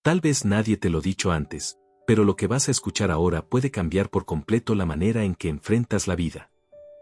Tal vez nadie te lo ha dicho antes, pero lo que vas a escuchar ahora puede cambiar por completo la manera en que enfrentas la vida.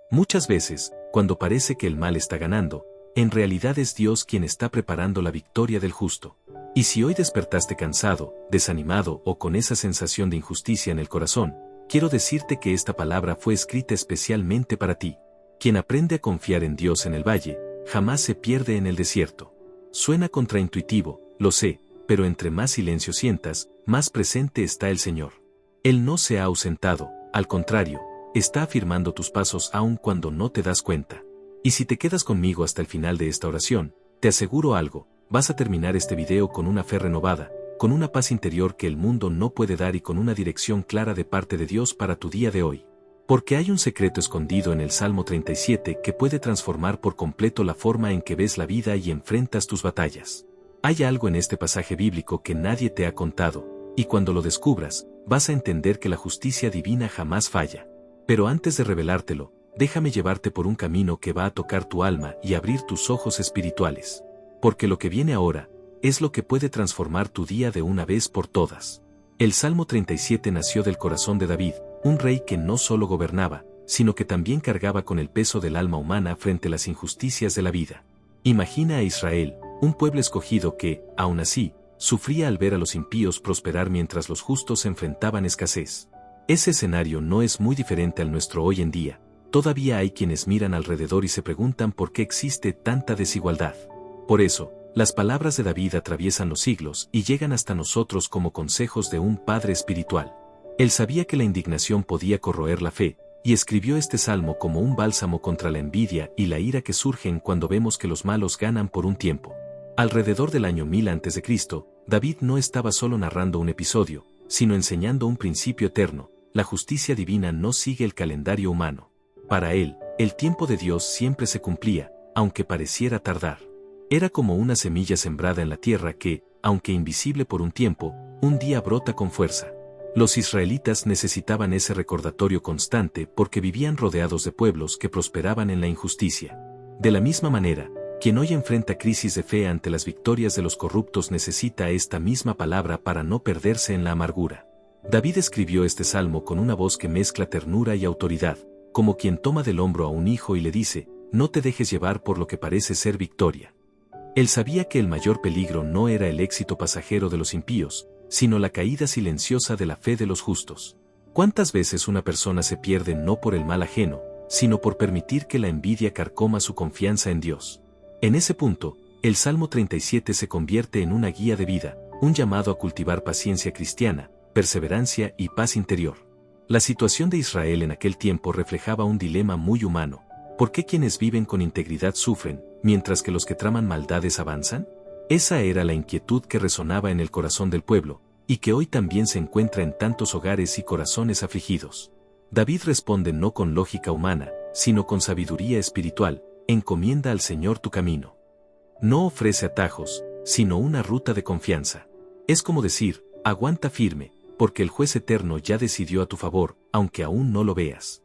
Muchas veces, cuando parece que el mal está ganando, en realidad es Dios quien está preparando la victoria del justo. Y si hoy despertaste cansado, desanimado o con esa sensación de injusticia en el corazón, quiero decirte que esta palabra fue escrita especialmente para ti. Quien aprende a confiar en Dios en el valle, jamás se pierde en el desierto. Suena contraintuitivo, lo sé, pero entre más silencio sientas, más presente está el Señor. Él no se ha ausentado, al contrario, está afirmando tus pasos aun cuando no te das cuenta. Y si te quedas conmigo hasta el final de esta oración, te aseguro algo, vas a terminar este video con una fe renovada, con una paz interior que el mundo no puede dar y con una dirección clara de parte de Dios para tu día de hoy. Porque hay un secreto escondido en el Salmo 37 que puede transformar por completo la forma en que ves la vida y enfrentas tus batallas. Hay algo en este pasaje bíblico que nadie te ha contado, y cuando lo descubras, vas a entender que la justicia divina jamás falla. Pero antes de revelártelo, déjame llevarte por un camino que va a tocar tu alma y abrir tus ojos espirituales. Porque lo que viene ahora, es lo que puede transformar tu día de una vez por todas. El Salmo 37 nació del corazón de David, un rey que no solo gobernaba, sino que también cargaba con el peso del alma humana frente a las injusticias de la vida. Imagina a Israel, un pueblo escogido que, aún así, sufría al ver a los impíos prosperar mientras los justos enfrentaban escasez. Ese escenario no es muy diferente al nuestro hoy en día. Todavía hay quienes miran alrededor y se preguntan por qué existe tanta desigualdad. Por eso, las palabras de David atraviesan los siglos y llegan hasta nosotros como consejos de un padre espiritual. Él sabía que la indignación podía corroer la fe, y escribió este salmo como un bálsamo contra la envidia y la ira que surgen cuando vemos que los malos ganan por un tiempo. Alrededor del año 1000 a.C., David no estaba solo narrando un episodio, sino enseñando un principio eterno: la justicia divina no sigue el calendario humano. Para él, el tiempo de Dios siempre se cumplía, aunque pareciera tardar. Era como una semilla sembrada en la tierra que, aunque invisible por un tiempo, un día brota con fuerza. Los israelitas necesitaban ese recordatorio constante porque vivían rodeados de pueblos que prosperaban en la injusticia. De la misma manera, quien hoy enfrenta crisis de fe ante las victorias de los corruptos necesita esta misma palabra para no perderse en la amargura. David escribió este salmo con una voz que mezcla ternura y autoridad, como quien toma del hombro a un hijo y le dice: no te dejes llevar por lo que parece ser victoria. Él sabía que el mayor peligro no era el éxito pasajero de los impíos, sino la caída silenciosa de la fe de los justos. ¿Cuántas veces una persona se pierde no por el mal ajeno, sino por permitir que la envidia carcoma su confianza en Dios? En ese punto, el Salmo 37 se convierte en una guía de vida, un llamado a cultivar paciencia cristiana, perseverancia y paz interior. La situación de Israel en aquel tiempo reflejaba un dilema muy humano. ¿Por qué quienes viven con integridad sufren, mientras que los que traman maldades avanzan? Esa era la inquietud que resonaba en el corazón del pueblo, y que hoy también se encuentra en tantos hogares y corazones afligidos. David responde no con lógica humana, sino con sabiduría espiritual: encomienda al Señor tu camino. No ofrece atajos, sino una ruta de confianza. Es como decir: aguanta firme, porque el juez eterno ya decidió a tu favor, aunque aún no lo veas.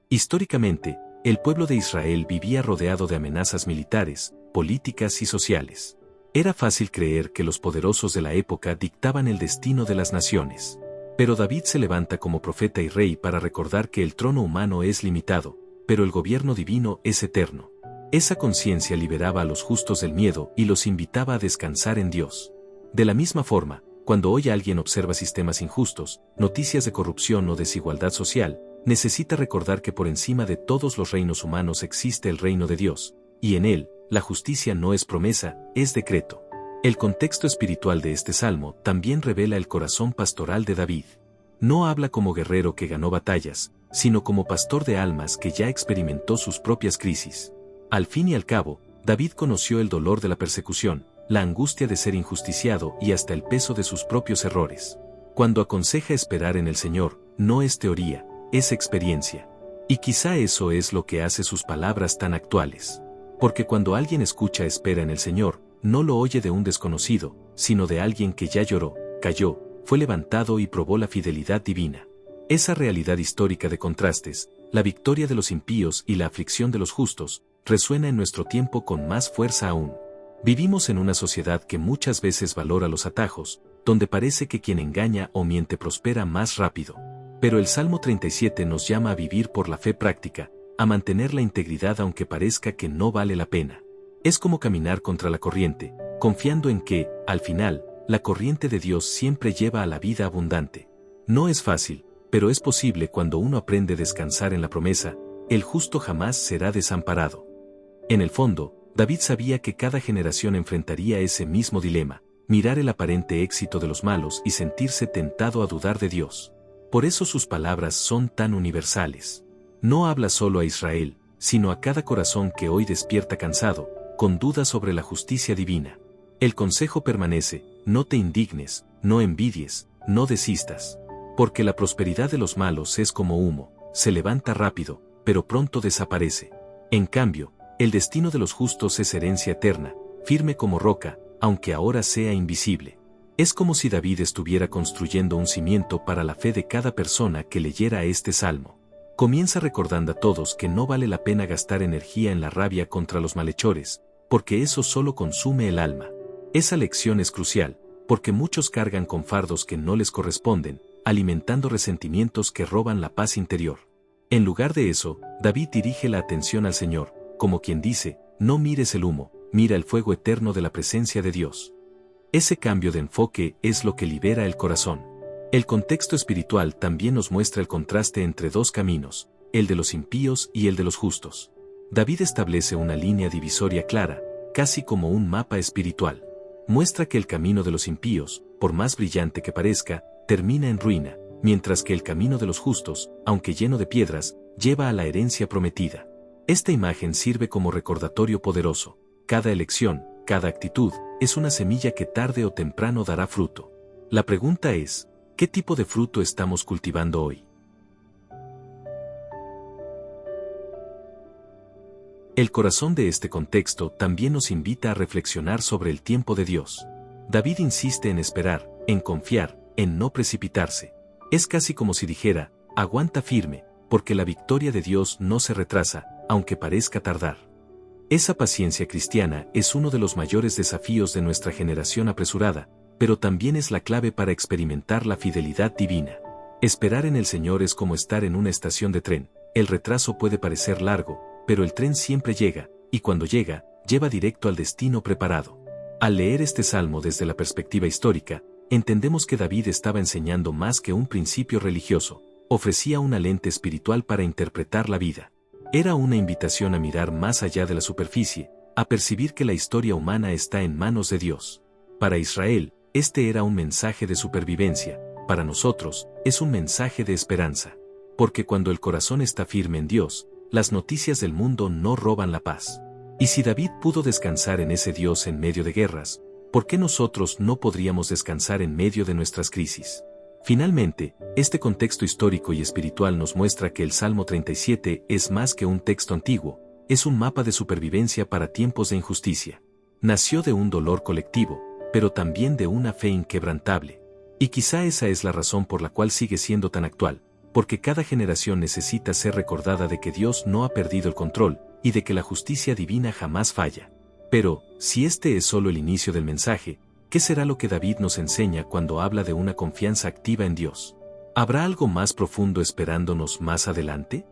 Históricamente, el pueblo de Israel vivía rodeado de amenazas militares, políticas y sociales. Era fácil creer que los poderosos de la época dictaban el destino de las naciones. Pero David se levanta como profeta y rey para recordar que el trono humano es limitado, pero el gobierno divino es eterno. Esa conciencia liberaba a los justos del miedo y los invitaba a descansar en Dios. De la misma forma, cuando hoy alguien observa sistemas injustos, noticias de corrupción o desigualdad social, necesita recordar que por encima de todos los reinos humanos existe el reino de Dios, y en él, la justicia no es promesa, es decreto. El contexto espiritual de este salmo también revela el corazón pastoral de David. No habla como guerrero que ganó batallas, sino como pastor de almas que ya experimentó sus propias crisis. Al fin y al cabo, David conoció el dolor de la persecución, la angustia de ser injusticiado y hasta el peso de sus propios errores. Cuando aconseja esperar en el Señor, no es teoría, es experiencia. Y quizá eso es lo que hace sus palabras tan actuales. Porque cuando alguien escucha espera en el Señor, no lo oye de un desconocido, sino de alguien que ya lloró, cayó, fue levantado y probó la fidelidad divina. Esa realidad histórica de contrastes, la victoria de los impíos y la aflicción de los justos, resuena en nuestro tiempo con más fuerza aún. Vivimos en una sociedad que muchas veces valora los atajos, donde parece que quien engaña o miente prospera más rápido. Pero el Salmo 37 nos llama a vivir por la fe práctica, a mantener la integridad aunque parezca que no vale la pena. Es como caminar contra la corriente, confiando en que, al final, la corriente de Dios siempre lleva a la vida abundante. No es fácil, pero es posible cuando uno aprende a descansar en la promesa, el justo jamás será desamparado. En el fondo, David sabía que cada generación enfrentaría ese mismo dilema, mirar el aparente éxito de los malos y sentirse tentado a dudar de Dios. Por eso sus palabras son tan universales. No habla solo a Israel, sino a cada corazón que hoy despierta cansado, con dudas sobre la justicia divina. El consejo permanece: no te indignes, no envidies, no desistas. Porque la prosperidad de los malos es como humo, se levanta rápido, pero pronto desaparece. En cambio, el destino de los justos es herencia eterna, firme como roca, aunque ahora sea invisible. Es como si David estuviera construyendo un cimiento para la fe de cada persona que leyera este salmo. Comienza recordando a todos que no vale la pena gastar energía en la rabia contra los malhechores, porque eso solo consume el alma. Esa lección es crucial, porque muchos cargan con fardos que no les corresponden, alimentando resentimientos que roban la paz interior. En lugar de eso, David dirige la atención al Señor, como quien dice: no mires el humo, mira el fuego eterno de la presencia de Dios. Ese cambio de enfoque es lo que libera el corazón. El contexto espiritual también nos muestra el contraste entre dos caminos, el de los impíos y el de los justos. David establece una línea divisoria clara, casi como un mapa espiritual. Muestra que el camino de los impíos, por más brillante que parezca, termina en ruina, mientras que el camino de los justos, aunque lleno de piedras, lleva a la herencia prometida. Esta imagen sirve como recordatorio poderoso. Cada elección, cada actitud, es una semilla que tarde o temprano dará fruto. La pregunta es: ¿qué tipo de fruto estamos cultivando hoy? El corazón de este contexto también nos invita a reflexionar sobre el tiempo de Dios. David insiste en esperar, en confiar, en no precipitarse. Es casi como si dijera: aguanta firme, porque la victoria de Dios no se retrasa, aunque parezca tardar. Esa paciencia cristiana es uno de los mayores desafíos de nuestra generación apresurada, pero también es la clave para experimentar la fidelidad divina. Esperar en el Señor es como estar en una estación de tren. El retraso puede parecer largo, pero el tren siempre llega, y cuando llega, lleva directo al destino preparado. Al leer este salmo desde la perspectiva histórica, entendemos que David estaba enseñando más que un principio religioso, ofrecía una lente espiritual para interpretar la vida. Era una invitación a mirar más allá de la superficie, a percibir que la historia humana está en manos de Dios. Para Israel, este era un mensaje de supervivencia; para nosotros, es un mensaje de esperanza. Porque cuando el corazón está firme en Dios, las noticias del mundo no roban la paz. Y si David pudo descansar en ese Dios en medio de guerras, ¿por qué nosotros no podríamos descansar en medio de nuestras crisis? Finalmente, este contexto histórico y espiritual nos muestra que el Salmo 37 es más que un texto antiguo, es un mapa de supervivencia para tiempos de injusticia. Nació de un dolor colectivo, pero también de una fe inquebrantable. Y quizá esa es la razón por la cual sigue siendo tan actual, porque cada generación necesita ser recordada de que Dios no ha perdido el control, y de que la justicia divina jamás falla. Pero, si este es solo el inicio del mensaje, ¿qué será lo que David nos enseña cuando habla de una confianza activa en Dios? ¿Habrá algo más profundo esperándonos más adelante?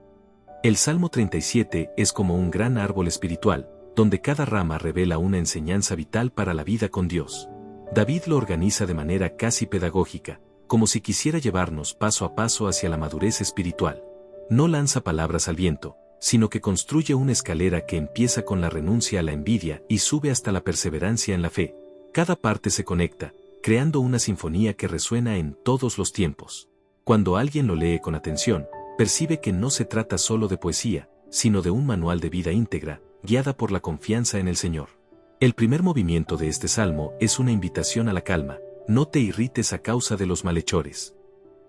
El Salmo 37 es como un gran árbol espiritual, donde cada rama revela una enseñanza vital para la vida con Dios. David lo organiza de manera casi pedagógica, como si quisiera llevarnos paso a paso hacia la madurez espiritual. No lanza palabras al viento, sino que construye una escalera que empieza con la renuncia a la envidia y sube hasta la perseverancia en la fe. Cada parte se conecta, creando una sinfonía que resuena en todos los tiempos. Cuando alguien lo lee con atención, percibe que no se trata solo de poesía, sino de un manual de vida íntegra, guiada por la confianza en el Señor. El primer movimiento de este salmo es una invitación a la calma: no te irrites a causa de los malhechores.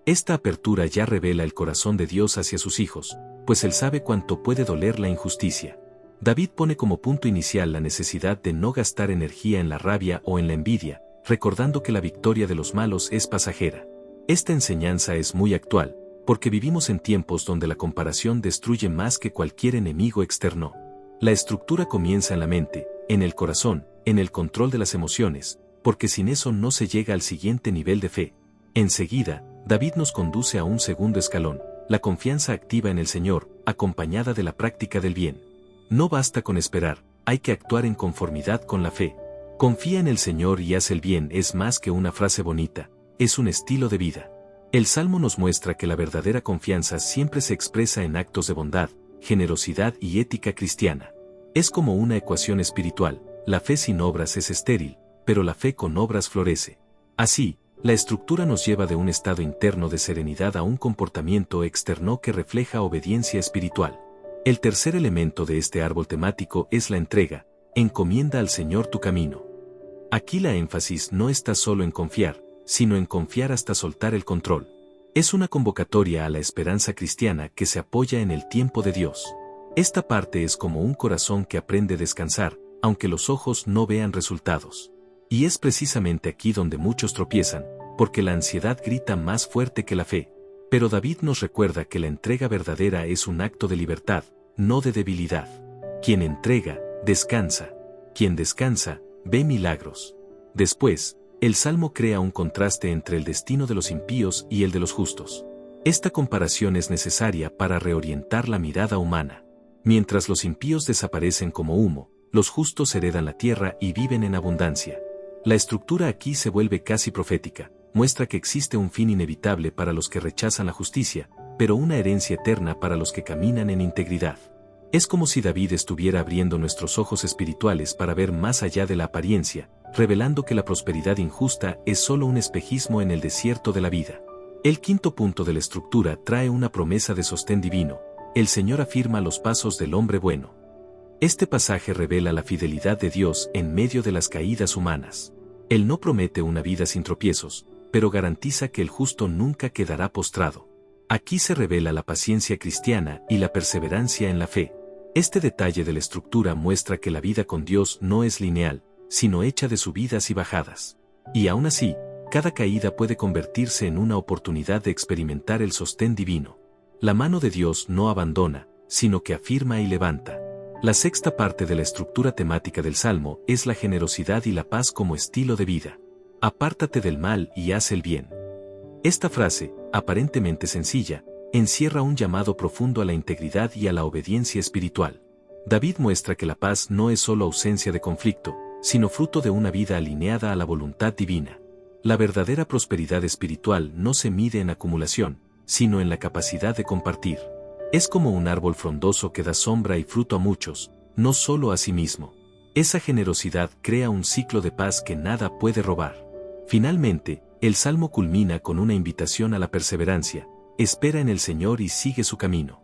Esta apertura ya revela el corazón de Dios hacia sus hijos, pues Él sabe cuánto puede doler la injusticia. David pone como punto inicial la necesidad de no gastar energía en la rabia o en la envidia, recordando que la victoria de los malos es pasajera. Esta enseñanza es muy actual, porque vivimos en tiempos donde la comparación destruye más que cualquier enemigo externo. La estructura comienza en la mente, en el corazón, en el control de las emociones, porque sin eso no se llega al siguiente nivel de fe. Enseguida, David nos conduce a un segundo escalón, la confianza activa en el Señor, acompañada de la práctica del bien. No basta con esperar, hay que actuar en conformidad con la fe. Confía en el Señor y haz el bien es más que una frase bonita, es un estilo de vida. El Salmo nos muestra que la verdadera confianza siempre se expresa en actos de bondad, generosidad y ética cristiana. Es como una ecuación espiritual, la fe sin obras es estéril, pero la fe con obras florece. Así, la estructura nos lleva de un estado interno de serenidad a un comportamiento externo que refleja obediencia espiritual. El tercer elemento de este árbol temático es la entrega, encomienda al Señor tu camino. Aquí la énfasis no está solo en confiar, sino en confiar hasta soltar el control. Es una convocatoria a la esperanza cristiana que se apoya en el tiempo de Dios. Esta parte es como un corazón que aprende a descansar, aunque los ojos no vean resultados. Y es precisamente aquí donde muchos tropiezan, porque la ansiedad grita más fuerte que la fe. Pero David nos recuerda que la entrega verdadera es un acto de libertad, no de debilidad. Quien entrega, descansa. Quien descansa, ve milagros. Después, el Salmo crea un contraste entre el destino de los impíos y el de los justos. Esta comparación es necesaria para reorientar la mirada humana. Mientras los impíos desaparecen como humo, los justos heredan la tierra y viven en abundancia. La estructura aquí se vuelve casi profética, muestra que existe un fin inevitable para los que rechazan la justicia, pero una herencia eterna para los que caminan en integridad. Es como si David estuviera abriendo nuestros ojos espirituales para ver más allá de la apariencia, revelando que la prosperidad injusta es solo un espejismo en el desierto de la vida. El quinto punto de la estructura trae una promesa de sostén divino. El Señor afirma los pasos del hombre bueno. Este pasaje revela la fidelidad de Dios en medio de las caídas humanas. Él no promete una vida sin tropiezos, pero garantiza que el justo nunca quedará postrado. Aquí se revela la paciencia cristiana y la perseverancia en la fe. Este detalle de la estructura muestra que la vida con Dios no es lineal, sino hecha de subidas y bajadas. Y aún así, cada caída puede convertirse en una oportunidad de experimentar el sostén divino. La mano de Dios no abandona, sino que afirma y levanta. La sexta parte de la estructura temática del Salmo es la generosidad y la paz como estilo de vida. Apártate del mal y haz el bien. Esta frase, aparentemente sencilla, encierra un llamado profundo a la integridad y a la obediencia espiritual. David muestra que la paz no es solo ausencia de conflicto, sino fruto de una vida alineada a la voluntad divina. La verdadera prosperidad espiritual no se mide en acumulación, sino en la capacidad de compartir. Es como un árbol frondoso que da sombra y fruto a muchos, no solo a sí mismo. Esa generosidad crea un ciclo de paz que nada puede robar. Finalmente, el Salmo culmina con una invitación a la perseverancia. Espera en el Señor y sigue su camino.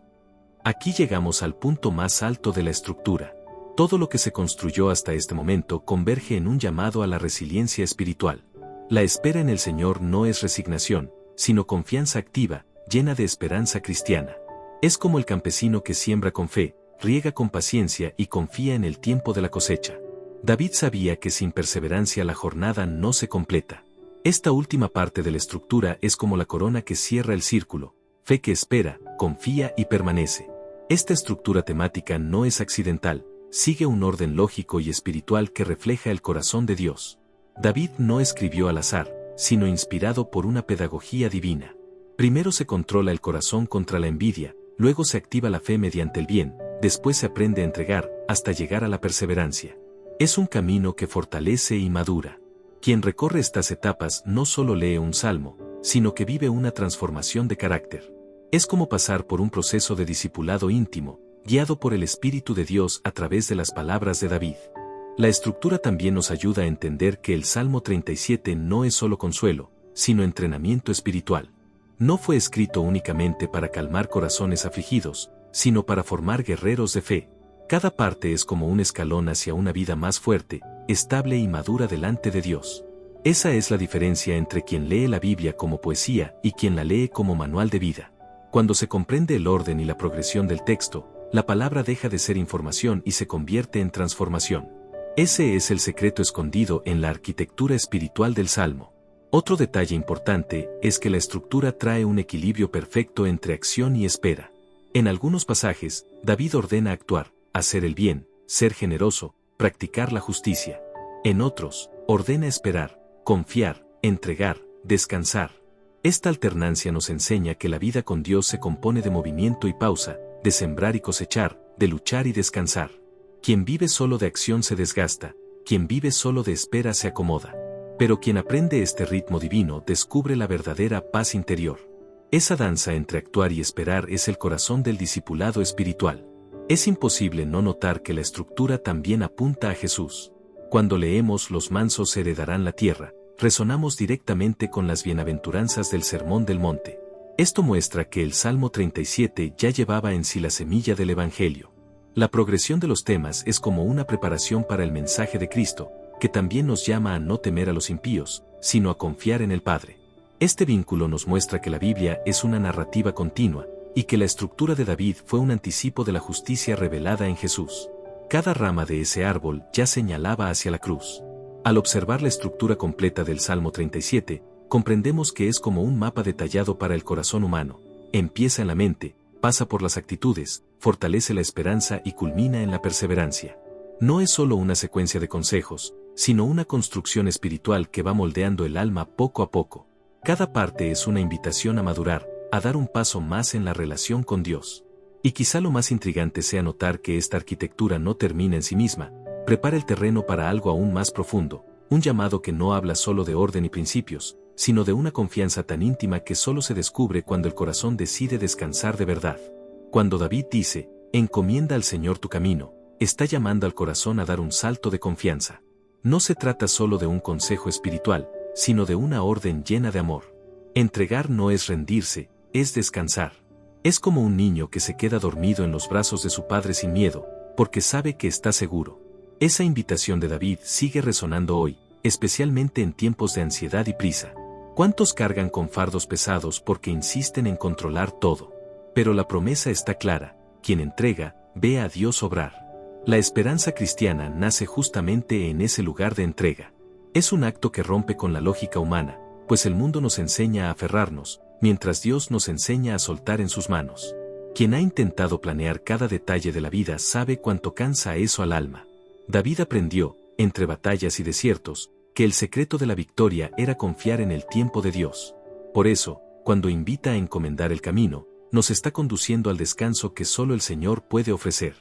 Aquí llegamos al punto más alto de la estructura. Todo lo que se construyó hasta este momento converge en un llamado a la resiliencia espiritual. La espera en el Señor no es resignación, sino confianza activa, llena de esperanza cristiana. Es como el campesino que siembra con fe, riega con paciencia y confía en el tiempo de la cosecha. David sabía que sin perseverancia la jornada no se completa. Esta última parte de la estructura es como la corona que cierra el círculo, fe que espera, confía y permanece. Esta estructura temática no es accidental, sigue un orden lógico y espiritual que refleja el corazón de Dios. David no escribió al azar, sino inspirado por una pedagogía divina. Primero se controla el corazón contra la envidia, luego se activa la fe mediante el bien, después se aprende a entregar, hasta llegar a la perseverancia. Es un camino que fortalece y madura. Quien recorre estas etapas no solo lee un salmo, sino que vive una transformación de carácter. Es como pasar por un proceso de discipulado íntimo, guiado por el Espíritu de Dios a través de las palabras de David. La estructura también nos ayuda a entender que el Salmo 37 no es solo consuelo, sino entrenamiento espiritual. No fue escrito únicamente para calmar corazones afligidos, sino para formar guerreros de fe. Cada parte es como un escalón hacia una vida más fuerte, estable y madura delante de Dios. Esa es la diferencia entre quien lee la Biblia como poesía y quien la lee como manual de vida. Cuando se comprende el orden y la progresión del texto, la palabra deja de ser información y se convierte en transformación. Ese es el secreto escondido en la arquitectura espiritual del Salmo. Otro detalle importante es que la estructura trae un equilibrio perfecto entre acción y espera. En algunos pasajes, David ordena actuar, hacer el bien, ser generoso, practicar la justicia. En otros, Ordena esperar, confiar, entregar, descansar. Esta alternancia nos enseña que la vida con Dios se compone de movimiento y pausa, de sembrar y cosechar, de luchar y descansar. Quien vive solo de acción se desgasta, quien vive solo de espera se acomoda. Pero quien aprende este ritmo divino descubre la verdadera paz interior. Esa danza entre actuar y esperar es el corazón del discipulado espiritual. Es imposible no notar que la estructura también apunta a Jesús. Cuando leemos "Los mansos heredarán la tierra", resonamos directamente con las bienaventuranzas del Sermón del Monte. Esto muestra que el Salmo 37 ya llevaba en sí la semilla del Evangelio. La progresión de los temas es como una preparación para el mensaje de Cristo, que también nos llama a no temer a los impíos, sino a confiar en el Padre. Este vínculo nos muestra que la Biblia es una narrativa continua, y que la estructura de David fue un anticipo de la justicia revelada en Jesús. Cada rama de ese árbol ya señalaba hacia la cruz. Al observar la estructura completa del Salmo 37, comprendemos que es como un mapa detallado para el corazón humano. Empieza en la mente, pasa por las actitudes, fortalece la esperanza y culmina en la perseverancia. No es solo una secuencia de consejos, sino una construcción espiritual que va moldeando el alma poco a poco. Cada parte es una invitación a madurar, a dar un paso más en la relación con Dios. Y quizá lo más intrigante sea notar que esta arquitectura no termina en sí misma, prepara el terreno para algo aún más profundo, un llamado que no habla solo de orden y principios, sino de una confianza tan íntima que solo se descubre cuando el corazón decide descansar de verdad. Cuando David dice, "Encomienda al Señor tu camino", está llamando al corazón a dar un salto de confianza. No se trata solo de un consejo espiritual, sino de una orden llena de amor. Entregar no es rendirse, es descansar. Es como un niño que se queda dormido en los brazos de su padre sin miedo, porque sabe que está seguro. Esa invitación de David sigue resonando hoy, especialmente en tiempos de ansiedad y prisa. ¿Cuántos cargan con fardos pesados porque insisten en controlar todo? Pero la promesa está clara: quien entrega, ve a Dios obrar. La esperanza cristiana nace justamente en ese lugar de entrega. Es un acto que rompe con la lógica humana, pues el mundo nos enseña a aferrarnos, mientras Dios nos enseña a soltar en sus manos. Quien ha intentado planear cada detalle de la vida sabe cuánto cansa eso al alma. David aprendió, entre batallas y desiertos, que el secreto de la victoria era confiar en el tiempo de Dios. Por eso, cuando invita a encomendar el camino, nos está conduciendo al descanso que solo el Señor puede ofrecer.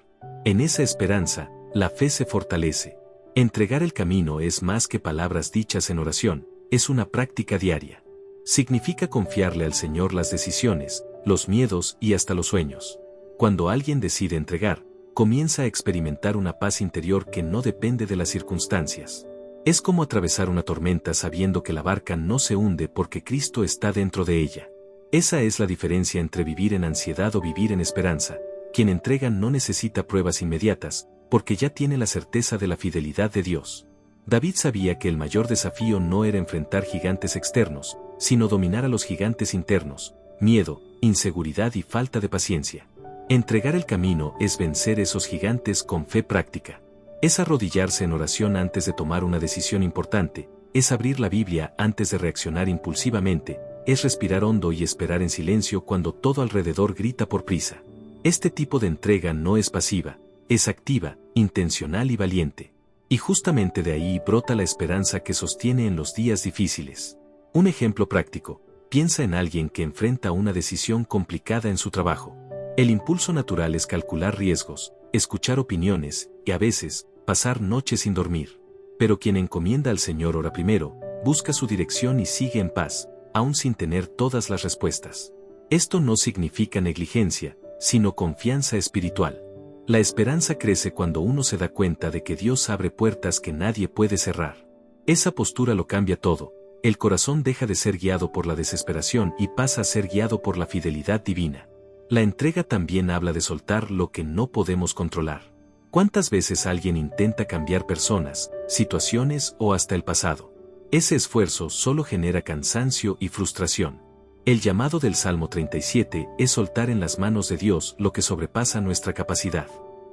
En esa esperanza, la fe se fortalece. Entregar el camino es más que palabras dichas en oración, es una práctica diaria. Significa confiarle al Señor las decisiones, los miedos y hasta los sueños. Cuando alguien decide entregar, comienza a experimentar una paz interior que no depende de las circunstancias. Es como atravesar una tormenta sabiendo que la barca no se hunde porque Cristo está dentro de ella. Esa es la diferencia entre vivir en ansiedad o vivir en esperanza. Quien entrega no necesita pruebas inmediatas, porque ya tiene la certeza de la fidelidad de Dios. David sabía que el mayor desafío no era enfrentar gigantes externos, sino dominar a los gigantes internos: miedo, inseguridad y falta de paciencia. Entregar el camino es vencer esos gigantes con fe práctica. Es arrodillarse en oración antes de tomar una decisión importante, es abrir la Biblia antes de reaccionar impulsivamente, es respirar hondo y esperar en silencio cuando todo alrededor grita por prisa. Este tipo de entrega no es pasiva, es activa, intencional y valiente. Y justamente de ahí brota la esperanza que sostiene en los días difíciles. Un ejemplo práctico: piensa en alguien que enfrenta una decisión complicada en su trabajo. El impulso natural es calcular riesgos, escuchar opiniones, y a veces, pasar noches sin dormir. Pero quien encomienda al Señor ora primero, busca su dirección y sigue en paz, aún sin tener todas las respuestas. Esto no significa negligencia, sino confianza espiritual. La esperanza crece cuando uno se da cuenta de que Dios abre puertas que nadie puede cerrar. Esa postura lo cambia todo. El corazón deja de ser guiado por la desesperación y pasa a ser guiado por la fidelidad divina. La entrega también habla de soltar lo que no podemos controlar. ¿Cuántas veces alguien intenta cambiar personas, situaciones o hasta el pasado? Ese esfuerzo solo genera cansancio y frustración. El llamado del Salmo 37 es soltar en las manos de Dios lo que sobrepasa nuestra capacidad.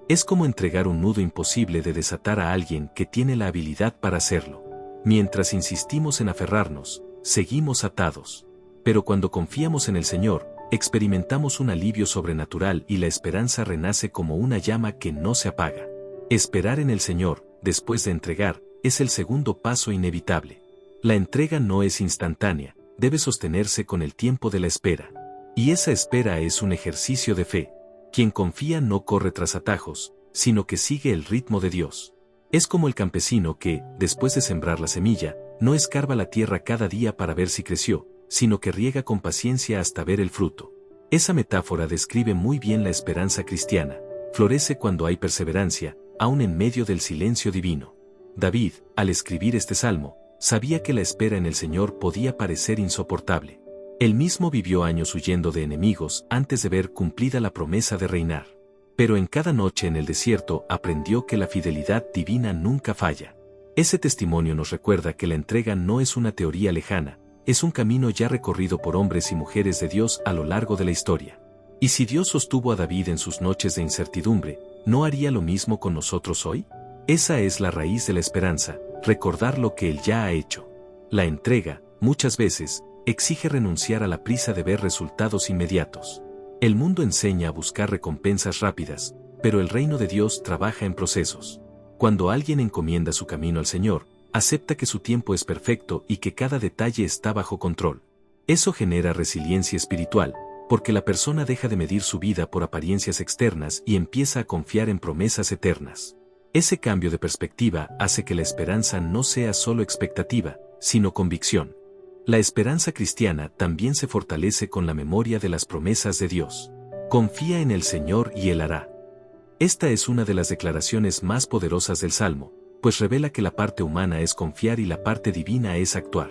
Es como entregar un nudo imposible de desatar a alguien que tiene la habilidad para hacerlo. Mientras insistimos en aferrarnos, seguimos atados. Pero cuando confiamos en el Señor, experimentamos un alivio sobrenatural y la esperanza renace como una llama que no se apaga. Esperar en el Señor, después de entregar, es el segundo paso inevitable. La entrega no es instantánea, debe sostenerse con el tiempo de la espera. Y esa espera es un ejercicio de fe. Quien confía no corre tras atajos, sino que sigue el ritmo de Dios. Es como el campesino que, después de sembrar la semilla, no escarba la tierra cada día para ver si creció, sino que riega con paciencia hasta ver el fruto. Esa metáfora describe muy bien la esperanza cristiana. Florece cuando hay perseverancia, aun en medio del silencio divino. David, al escribir este salmo, sabía que la espera en el Señor podía parecer insoportable. Él mismo vivió años huyendo de enemigos antes de ver cumplida la promesa de reinar. Pero en cada noche en el desierto aprendió que la fidelidad divina nunca falla. Ese testimonio nos recuerda que la entrega no es una teoría lejana, es un camino ya recorrido por hombres y mujeres de Dios a lo largo de la historia. Y si Dios sostuvo a David en sus noches de incertidumbre, ¿no haría lo mismo con nosotros hoy? Esa es la raíz de la esperanza, recordar lo que Él ya ha hecho. La entrega, muchas veces, exige renunciar a la prisa de ver resultados inmediatos. El mundo enseña a buscar recompensas rápidas, pero el reino de Dios trabaja en procesos. Cuando alguien encomienda su camino al Señor, acepta que su tiempo es perfecto y que cada detalle está bajo control. Eso genera resiliencia espiritual, porque la persona deja de medir su vida por apariencias externas y empieza a confiar en promesas eternas. Ese cambio de perspectiva hace que la esperanza no sea solo expectativa, sino convicción. La esperanza cristiana también se fortalece con la memoria de las promesas de Dios. Confía en el Señor y Él hará. Esta es una de las declaraciones más poderosas del Salmo, pues revela que la parte humana es confiar y la parte divina es actuar.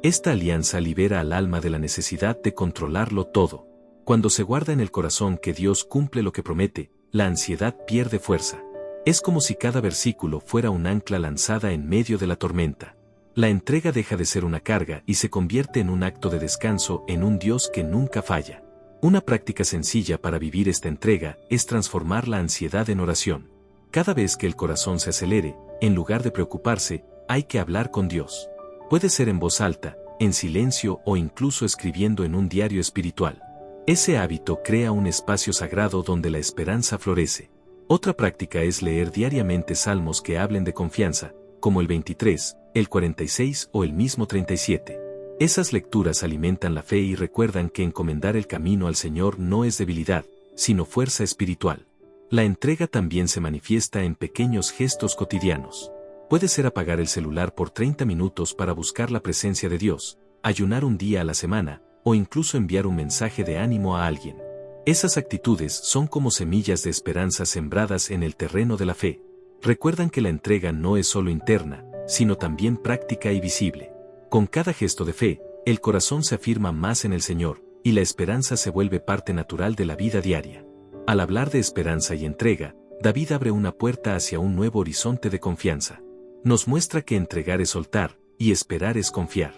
Esta alianza libera al alma de la necesidad de controlarlo todo. Cuando se guarda en el corazón que Dios cumple lo que promete, la ansiedad pierde fuerza. Es como si cada versículo fuera un ancla lanzada en medio de la tormenta. La entrega deja de ser una carga y se convierte en un acto de descanso en un Dios que nunca falla. Una práctica sencilla para vivir esta entrega es transformar la ansiedad en oración. Cada vez que el corazón se acelere, en lugar de preocuparse, hay que hablar con Dios. Puede ser en voz alta, en silencio o incluso escribiendo en un diario espiritual. Ese hábito crea un espacio sagrado donde la esperanza florece. Otra práctica es leer diariamente salmos que hablen de confianza, como el 23, el 46 o el mismo 37. Esas lecturas alimentan la fe y recuerdan que encomendar el camino al Señor no es debilidad, sino fuerza espiritual. La entrega también se manifiesta en pequeños gestos cotidianos. Puede ser apagar el celular por 30 minutos para buscar la presencia de Dios, ayunar un día a la semana, o incluso enviar un mensaje de ánimo a alguien. Esas actitudes son como semillas de esperanza sembradas en el terreno de la fe. Recuerdan que la entrega no es solo interna, sino también práctica y visible. Con cada gesto de fe, el corazón se afirma más en el Señor, y la esperanza se vuelve parte natural de la vida diaria. Al hablar de esperanza y entrega, David abre una puerta hacia un nuevo horizonte de confianza. Nos muestra que entregar es soltar, y esperar es confiar.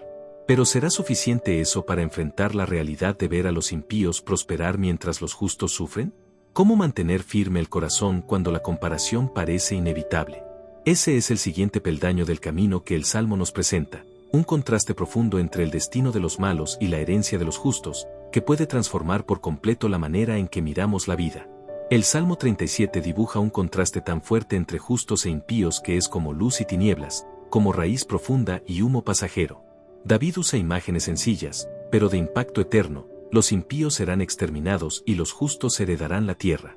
Pero ¿será suficiente eso para enfrentar la realidad de ver a los impíos prosperar mientras los justos sufren? ¿Cómo mantener firme el corazón cuando la comparación parece inevitable? Ese es el siguiente peldaño del camino que el Salmo nos presenta, un contraste profundo entre el destino de los malos y la herencia de los justos, que puede transformar por completo la manera en que miramos la vida. El Salmo 37 dibuja un contraste tan fuerte entre justos e impíos que es como luz y tinieblas, como raíz profunda y humo pasajero. David usa imágenes sencillas, pero de impacto eterno. Los impíos serán exterminados y los justos heredarán la tierra.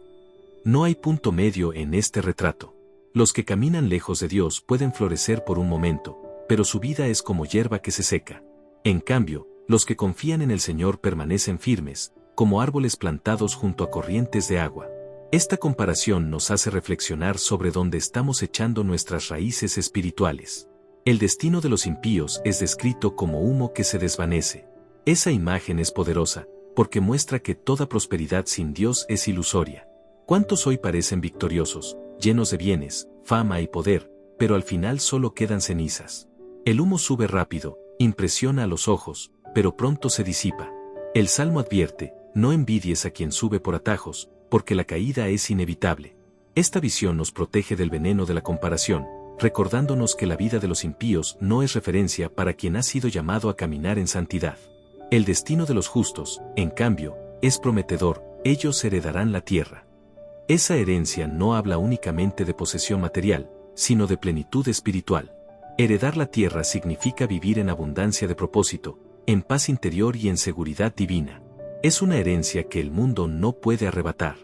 No hay punto medio en este retrato. Los que caminan lejos de Dios pueden florecer por un momento, pero su vida es como hierba que se seca. En cambio, los que confían en el Señor permanecen firmes, como árboles plantados junto a corrientes de agua. Esta comparación nos hace reflexionar sobre dónde estamos echando nuestras raíces espirituales. El destino de los impíos es descrito como humo que se desvanece. Esa imagen es poderosa, porque muestra que toda prosperidad sin Dios es ilusoria. ¿Cuántos hoy parecen victoriosos, llenos de bienes, fama y poder, pero al final solo quedan cenizas? El humo sube rápido, impresiona a los ojos, pero pronto se disipa. El Salmo advierte, no envidies a quien sube por atajos, porque la caída es inevitable. Esta visión nos protege del veneno de la comparación, recordándonos que la vida de los impíos no es referencia para quien ha sido llamado a caminar en santidad. El destino de los justos, en cambio, es prometedor, ellos heredarán la tierra. Esa herencia no habla únicamente de posesión material, sino de plenitud espiritual. Heredar la tierra significa vivir en abundancia de propósito, en paz interior y en seguridad divina. Es una herencia que el mundo no puede arrebatar.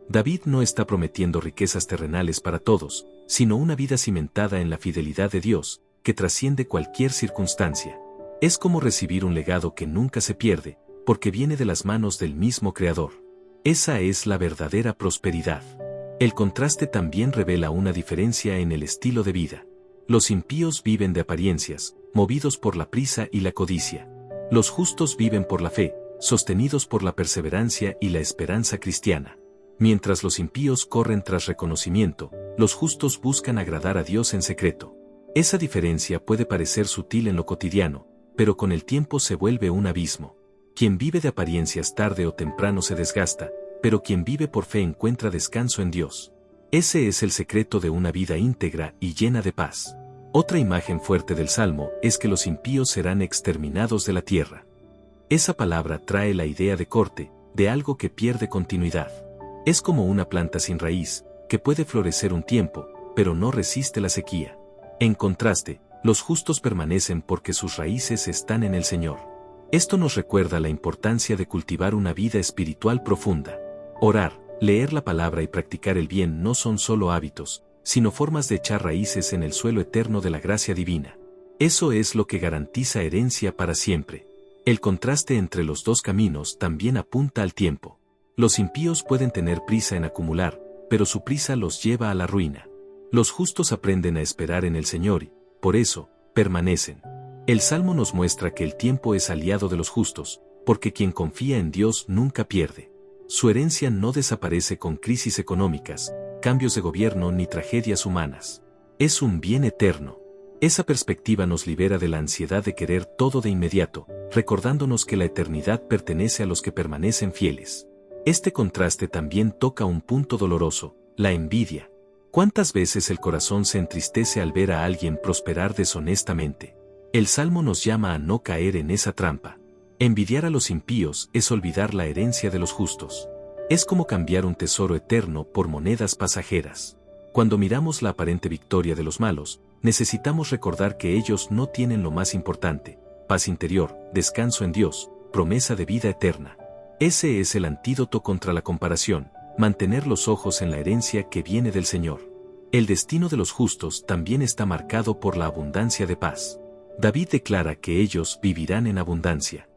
David no está prometiendo riquezas terrenales para todos, sino una vida cimentada en la fidelidad de Dios, que trasciende cualquier circunstancia. Es como recibir un legado que nunca se pierde, porque viene de las manos del mismo Creador. Esa es la verdadera prosperidad. El contraste también revela una diferencia en el estilo de vida. Los impíos viven de apariencias, movidos por la prisa y la codicia. Los justos viven por la fe, sostenidos por la perseverancia y la esperanza cristiana. Mientras los impíos corren tras reconocimiento, los justos buscan agradar a Dios en secreto. Esa diferencia puede parecer sutil en lo cotidiano, pero con el tiempo se vuelve un abismo. Quien vive de apariencias tarde o temprano se desgasta, pero quien vive por fe encuentra descanso en Dios. Ese es el secreto de una vida íntegra y llena de paz. Otra imagen fuerte del Salmo es que los impíos serán exterminados de la tierra. Esa palabra trae la idea de corte, de algo que pierde continuidad. Es como una planta sin raíz, que puede florecer un tiempo, pero no resiste la sequía. En contraste, los justos permanecen porque sus raíces están en el Señor. Esto nos recuerda la importancia de cultivar una vida espiritual profunda. Orar, leer la palabra y practicar el bien no son solo hábitos, sino formas de echar raíces en el suelo eterno de la gracia divina. Eso es lo que garantiza herencia para siempre. El contraste entre los dos caminos también apunta al tiempo. Los impíos pueden tener prisa en acumular, pero su prisa los lleva a la ruina. Los justos aprenden a esperar en el Señor y, por eso, permanecen. El Salmo nos muestra que el tiempo es aliado de los justos, porque quien confía en Dios nunca pierde. Su herencia no desaparece con crisis económicas, cambios de gobierno ni tragedias humanas. Es un bien eterno. Esa perspectiva nos libera de la ansiedad de querer todo de inmediato, recordándonos que la eternidad pertenece a los que permanecen fieles. Este contraste también toca un punto doloroso, la envidia. ¿Cuántas veces el corazón se entristece al ver a alguien prosperar deshonestamente? El Salmo nos llama a no caer en esa trampa. Envidiar a los impíos es olvidar la herencia de los justos. Es como cambiar un tesoro eterno por monedas pasajeras. Cuando miramos la aparente victoria de los malos, necesitamos recordar que ellos no tienen lo más importante: paz interior, descanso en Dios, promesa de vida eterna. Ese es el antídoto contra la comparación, mantener los ojos en la herencia que viene del Señor. El destino de los justos también está marcado por la abundancia de paz. David declara que ellos vivirán en abundancia.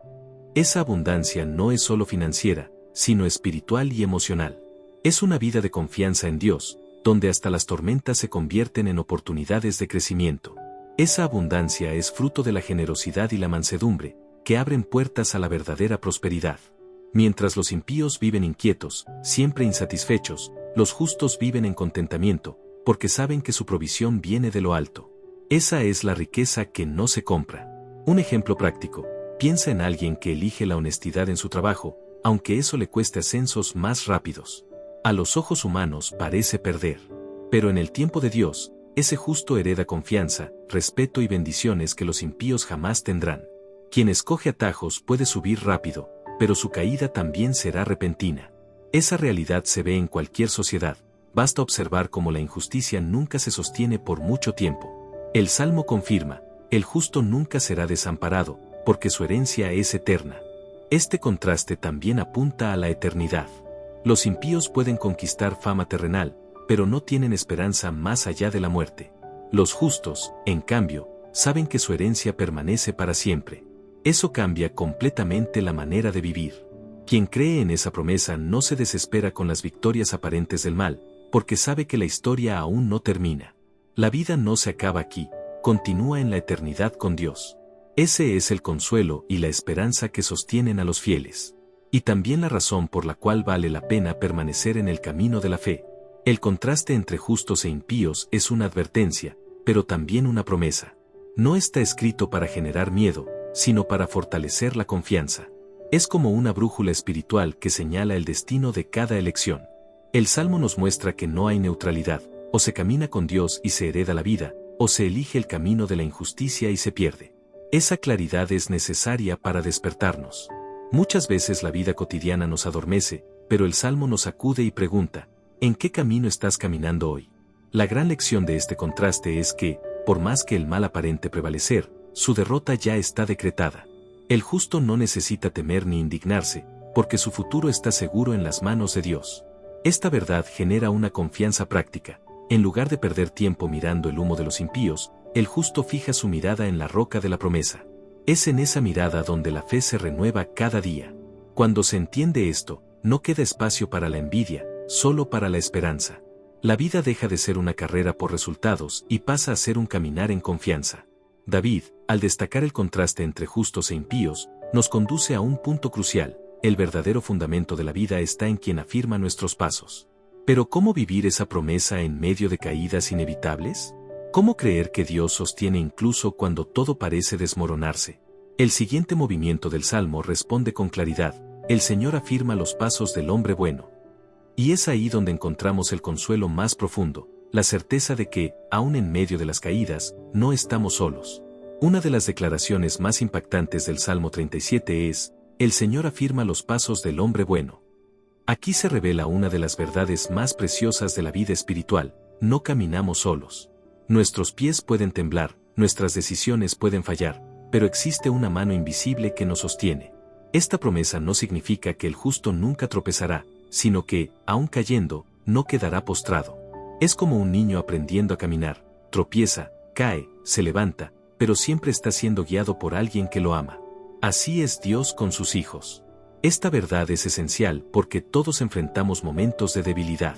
Esa abundancia no es solo financiera, sino espiritual y emocional. Es una vida de confianza en Dios, donde hasta las tormentas se convierten en oportunidades de crecimiento. Esa abundancia es fruto de la generosidad y la mansedumbre, que abren puertas a la verdadera prosperidad. Mientras los impíos viven inquietos, siempre insatisfechos, los justos viven en contentamiento, porque saben que su provisión viene de lo alto. Esa es la riqueza que no se compra. Un ejemplo práctico: piensa en alguien que elige la honestidad en su trabajo, aunque eso le cueste ascensos más rápidos. A los ojos humanos parece perder. Pero en el tiempo de Dios, ese justo hereda confianza, respeto y bendiciones que los impíos jamás tendrán. Quien escoge atajos puede subir rápido, pero su caída también será repentina. Esa realidad se ve en cualquier sociedad. Basta observar cómo la injusticia nunca se sostiene por mucho tiempo. El Salmo confirma: el justo nunca será desamparado, porque su herencia es eterna. Este contraste también apunta a la eternidad. Los impíos pueden conquistar fama terrenal, pero no tienen esperanza más allá de la muerte. Los justos, en cambio, saben que su herencia permanece para siempre. Eso cambia completamente la manera de vivir. Quien cree en esa promesa no se desespera con las victorias aparentes del mal, porque sabe que la historia aún no termina. La vida no se acaba aquí, continúa en la eternidad con Dios. Ese es el consuelo y la esperanza que sostienen a los fieles. Y también la razón por la cual vale la pena permanecer en el camino de la fe. El contraste entre justos e impíos es una advertencia, pero también una promesa. No está escrito para generar miedo, sino para fortalecer la confianza. Es como una brújula espiritual que señala el destino de cada elección. El Salmo nos muestra que no hay neutralidad: o se camina con Dios y se hereda la vida, o se elige el camino de la injusticia y se pierde. Esa claridad es necesaria para despertarnos. Muchas veces la vida cotidiana nos adormece, pero el Salmo nos sacude y pregunta: ¿en qué camino estás caminando hoy? La gran lección de este contraste es que, por más que el mal aparente prevalecer, su derrota ya está decretada. El justo no necesita temer ni indignarse, porque su futuro está seguro en las manos de Dios. Esta verdad genera una confianza práctica. En lugar de perder tiempo mirando el humo de los impíos, el justo fija su mirada en la roca de la promesa. Es en esa mirada donde la fe se renueva cada día. Cuando se entiende esto, no queda espacio para la envidia, solo para la esperanza. La vida deja de ser una carrera por resultados y pasa a ser un caminar en confianza. David, al destacar el contraste entre justos e impíos, nos conduce a un punto crucial. El verdadero fundamento de la vida está en quien afirma nuestros pasos. Pero ¿cómo vivir esa promesa en medio de caídas inevitables? ¿Cómo creer que Dios sostiene incluso cuando todo parece desmoronarse? El siguiente movimiento del Salmo responde con claridad: el Señor afirma los pasos del hombre bueno. Y es ahí donde encontramos el consuelo más profundo, la certeza de que, aun en medio de las caídas, no estamos solos. Una de las declaraciones más impactantes del Salmo 37 es: el Señor afirma los pasos del hombre bueno. Aquí se revela una de las verdades más preciosas de la vida espiritual: no caminamos solos. Nuestros pies pueden temblar, nuestras decisiones pueden fallar, pero existe una mano invisible que nos sostiene. Esta promesa no significa que el justo nunca tropezará, sino que, aun cayendo, no quedará postrado. Es como un niño aprendiendo a caminar: tropieza, cae, se levanta, pero siempre está siendo guiado por alguien que lo ama. Así es Dios con sus hijos. Esta verdad es esencial porque todos enfrentamos momentos de debilidad.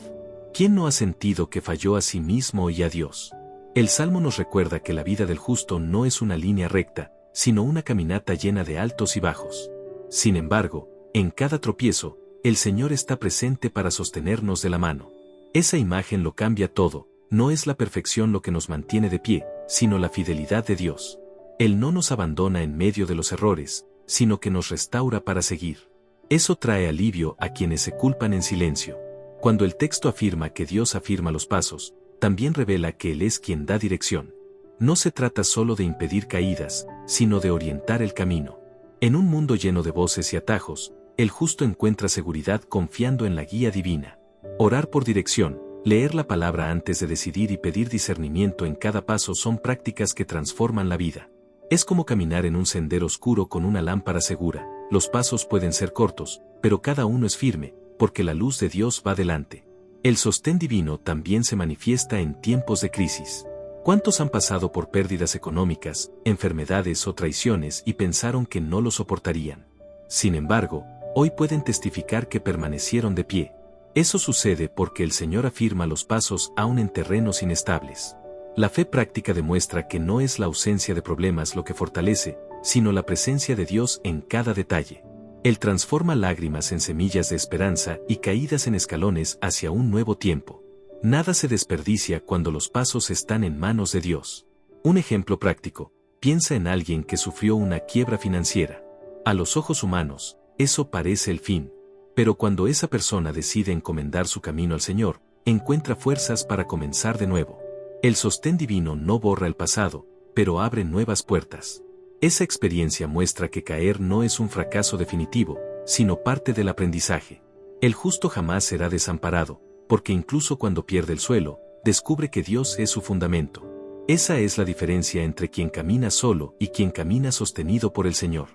¿Quién no ha sentido que falló a sí mismo y a Dios? El Salmo nos recuerda que la vida del justo no es una línea recta, sino una caminata llena de altos y bajos. Sin embargo, en cada tropiezo, el Señor está presente para sostenernos de la mano. Esa imagen lo cambia todo. No es la perfección lo que nos mantiene de pie, sino la fidelidad de Dios. Él no nos abandona en medio de los errores, sino que nos restaura para seguir. Eso trae alivio a quienes se culpan en silencio. Cuando el texto afirma que Dios afirma los pasos, también revela que Él es quien da dirección. No se trata solo de impedir caídas, sino de orientar el camino. En un mundo lleno de voces y atajos, el justo encuentra seguridad confiando en la guía divina. Orar por dirección, leer la palabra antes de decidir y pedir discernimiento en cada paso son prácticas que transforman la vida. Es como caminar en un sendero oscuro con una lámpara segura. Los pasos pueden ser cortos, pero cada uno es firme, porque la luz de Dios va delante. El sostén divino también se manifiesta en tiempos de crisis. ¿Cuántos han pasado por pérdidas económicas, enfermedades o traiciones y pensaron que no lo soportarían? Sin embargo, hoy pueden testificar que permanecieron de pie. Eso sucede porque el Señor afirma los pasos aún en terrenos inestables. La fe práctica demuestra que no es la ausencia de problemas lo que fortalece, sino la presencia de Dios en cada detalle. Él transforma lágrimas en semillas de esperanza y caídas en escalones hacia un nuevo tiempo. Nada se desperdicia cuando los pasos están en manos de Dios. Un ejemplo práctico: piensa en alguien que sufrió una quiebra financiera. A los ojos humanos, eso parece el fin. Pero cuando esa persona decide encomendar su camino al Señor, encuentra fuerzas para comenzar de nuevo. El sostén divino no borra el pasado, pero abre nuevas puertas. Esa experiencia muestra que caer no es un fracaso definitivo, sino parte del aprendizaje. El justo jamás será desamparado, porque incluso cuando pierde el suelo, descubre que Dios es su fundamento. Esa es la diferencia entre quien camina solo y quien camina sostenido por el Señor.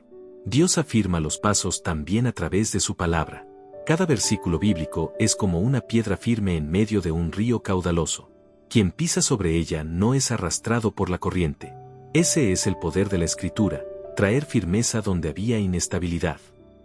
Dios afirma los pasos también a través de su palabra. Cada versículo bíblico es como una piedra firme en medio de un río caudaloso. Quien pisa sobre ella no es arrastrado por la corriente. Ese es el poder de la Escritura, traer firmeza donde había inestabilidad.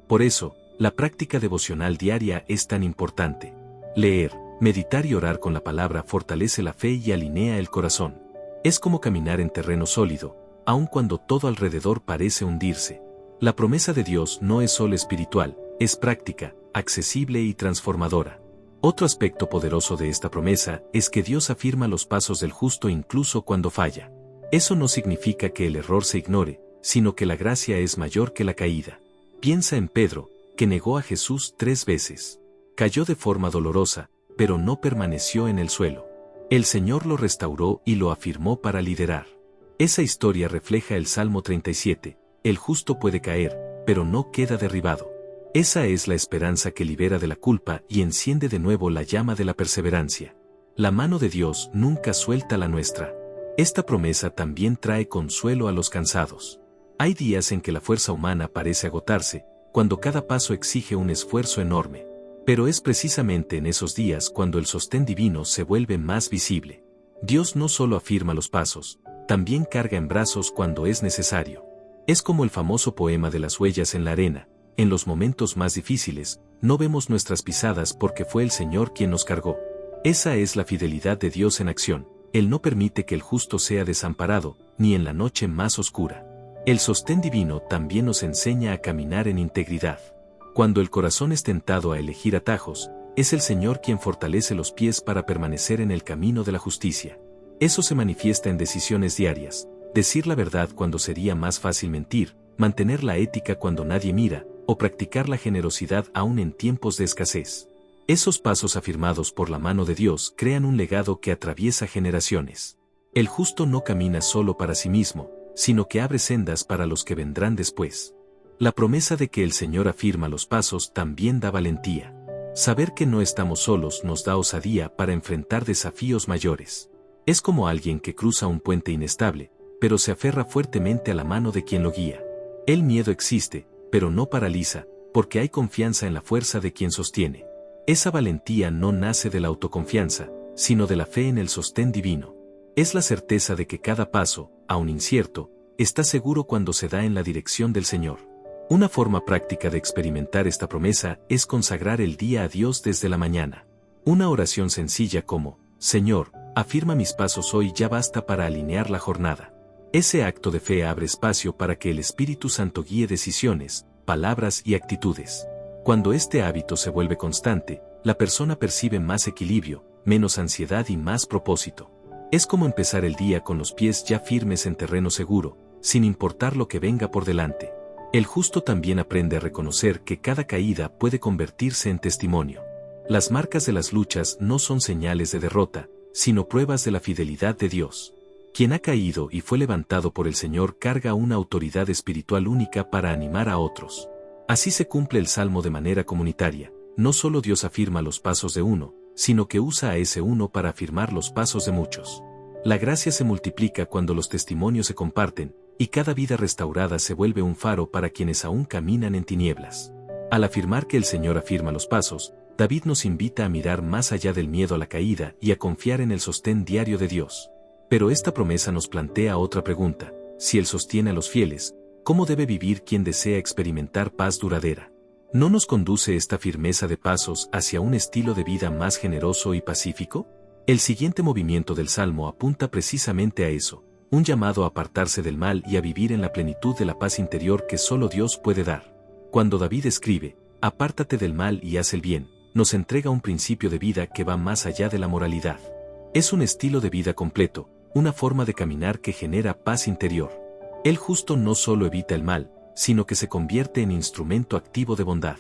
Por eso, la práctica devocional diaria es tan importante. Leer, meditar y orar con la palabra fortalece la fe y alinea el corazón. Es como caminar en terreno sólido, aun cuando todo alrededor parece hundirse. La promesa de Dios no es solo espiritual, es práctica, accesible y transformadora. Otro aspecto poderoso de esta promesa es que Dios afirma los pasos del justo incluso cuando falla. Eso no significa que el error se ignore, sino que la gracia es mayor que la caída. Piensa en Pedro, que negó a Jesús 3 veces. Cayó de forma dolorosa, pero no permaneció en el suelo. El Señor lo restauró y lo afirmó para liderar. Esa historia refleja el Salmo 37, el justo puede caer, pero no queda derribado. Esa es la esperanza que libera de la culpa y enciende de nuevo la llama de la perseverancia. La mano de Dios nunca suelta la nuestra. Esta promesa también trae consuelo a los cansados. Hay días en que la fuerza humana parece agotarse, cuando cada paso exige un esfuerzo enorme. Pero es precisamente en esos días cuando el sostén divino se vuelve más visible. Dios no solo afirma los pasos, también carga en brazos cuando es necesario. Es como el famoso poema de las huellas en la arena. En los momentos más difíciles, no vemos nuestras pisadas porque fue el Señor quien nos cargó. Esa es la fidelidad de Dios en acción. Él no permite que el justo sea desamparado, ni en la noche más oscura. El sostén divino también nos enseña a caminar en integridad. Cuando el corazón es tentado a elegir atajos, es el Señor quien fortalece los pies para permanecer en el camino de la justicia. Eso se manifiesta en decisiones diarias, decir la verdad cuando sería más fácil mentir, mantener la ética cuando nadie mira, o practicar la generosidad aún en tiempos de escasez. Esos pasos afirmados por la mano de Dios crean un legado que atraviesa generaciones. El justo no camina solo para sí mismo, sino que abre sendas para los que vendrán después. La promesa de que el Señor afirma los pasos también da valentía. Saber que no estamos solos nos da osadía para enfrentar desafíos mayores. Es como alguien que cruza un puente inestable, pero se aferra fuertemente a la mano de quien lo guía. El miedo existe, pero no paraliza, porque hay confianza en la fuerza de quien sostiene. Esa valentía no nace de la autoconfianza, sino de la fe en el sostén divino. Es la certeza de que cada paso, aun incierto, está seguro cuando se da en la dirección del Señor. Una forma práctica de experimentar esta promesa es consagrar el día a Dios desde la mañana. Una oración sencilla como, Señor, afirma mis pasos hoy ya basta para alinear la jornada. Ese acto de fe abre espacio para que el Espíritu Santo guíe decisiones, palabras y actitudes. Cuando este hábito se vuelve constante, la persona percibe más equilibrio, menos ansiedad y más propósito. Es como empezar el día con los pies ya firmes en terreno seguro, sin importar lo que venga por delante. El justo también aprende a reconocer que cada caída puede convertirse en testimonio. Las marcas de las luchas no son señales de derrota, sino pruebas de la fidelidad de Dios. Quien ha caído y fue levantado por el Señor carga una autoridad espiritual única para animar a otros. Así se cumple el Salmo de manera comunitaria. No solo Dios afirma los pasos de uno, sino que usa a ese uno para afirmar los pasos de muchos. La gracia se multiplica cuando los testimonios se comparten, y cada vida restaurada se vuelve un faro para quienes aún caminan en tinieblas. Al afirmar que el Señor afirma los pasos, David nos invita a mirar más allá del miedo a la caída y a confiar en el sostén diario de Dios. Pero esta promesa nos plantea otra pregunta: si Él sostiene a los fieles, ¿cómo debe vivir quien desea experimentar paz duradera? ¿No nos conduce esta firmeza de pasos hacia un estilo de vida más generoso y pacífico? El siguiente movimiento del Salmo apunta precisamente a eso, un llamado a apartarse del mal y a vivir en la plenitud de la paz interior que solo Dios puede dar. Cuando David escribe, apártate del mal y haz el bien, nos entrega un principio de vida que va más allá de la moralidad. Es un estilo de vida completo, una forma de caminar que genera paz interior. El justo no solo evita el mal, sino que se convierte en instrumento activo de bondad.